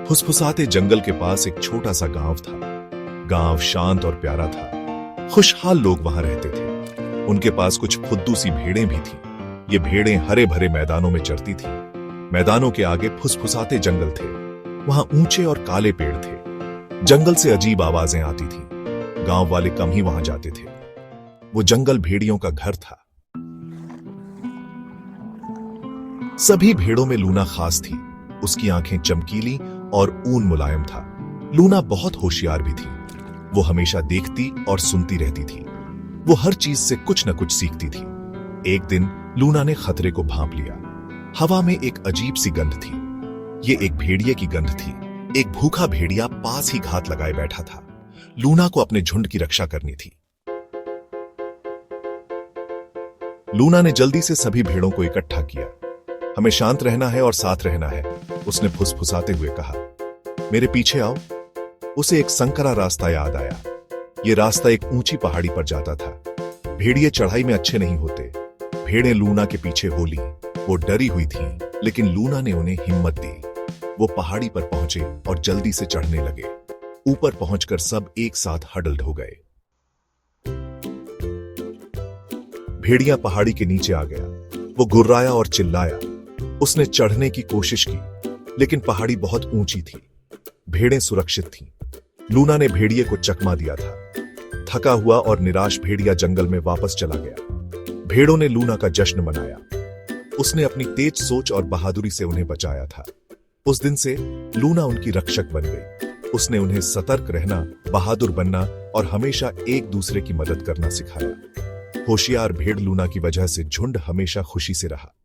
फुसफुसाते जंगल के पास एक छोटा सा गांव था। गांव शांत और प्यारा था। खुशहाल लोग वहां रहते थे। उनके पास कुछ फुद्दू सी भेड़ें भी थीं। ये भेड़ें हरे भरे मैदानों में चरती थीं। मैदानों के आगे फुसफुसाते जंगल थे। वहां ऊंचे और काले पेड़ थे। जंगल से अजीब आवाजें आती थीं। गांव वाले कम ही वहां जाते थे। वो जंगल भेड़ियों का घर था। सभी भेड़ों में लूना खास थी। उसकी आंखें चमकीली और ऊन मुलायम था। लूना बहुत होशियार भी थी। वो हमेशा देखती और सुनती रहती थी। वो हर चीज से कुछ न कुछ सीखती थी। एक दिन लूना ने खतरे को भांप लिया। हवा में एक अजीब सी गंध थी। ये एक भेड़िए की गंध थी। एक भूखा भेड़िया पास ही घात लगाए बैठा था। लूना को अपने झुंड की रक्षा करनी थी। लूना ने जल्दी से सभी भेड़ों को इकट्ठा किया। हमें शांत रहना है और साथ रहना है, उसने फुसफुसाते हुए कहा। मेरे पीछे आओ। उसे एक संकरा रास्ता याद आया। ये रास्ता एक ऊंची पहाड़ी पर जाता था। भेड़िए चढ़ाई में अच्छे नहीं होते। भेड़ें लूना के पीछे हो ली। वो डरी हुई थीं, लेकिन लूना ने उन्हें हिम्मत दी। वो पहाड़ी पर पहुंचे और जल्दी से चढ़ने लगे। ऊपर पहुंचकर सब एक साथ हडल्ड हो गए। भेड़िया पहाड़ी के नीचे आ गया। वो गुर्राया और चिल्लाया। उसने चढ़ने की कोशिश की, लेकिन पहाड़ी बहुत ऊंची थी। भेड़ें सुरक्षित थीं। लूना ने भेड़िए को चकमा दिया था। थका हुआ और निराश भेड़िया जंगल में वापस चला गया। भेड़ों ने लूना का जश्न मनाया। उसने अपनी तेज सोच और बहादुरी से उन्हें बचाया था। उस दिन से लूना उनकी रक्षक बन गई। उसने उन्हें सतर्क रहना, बहादुर बनना और हमेशा एक दूसरे की मदद करना सिखाया। होशियार भेड़ लूना की वजह से झुंड हमेशा खुशी से रहा।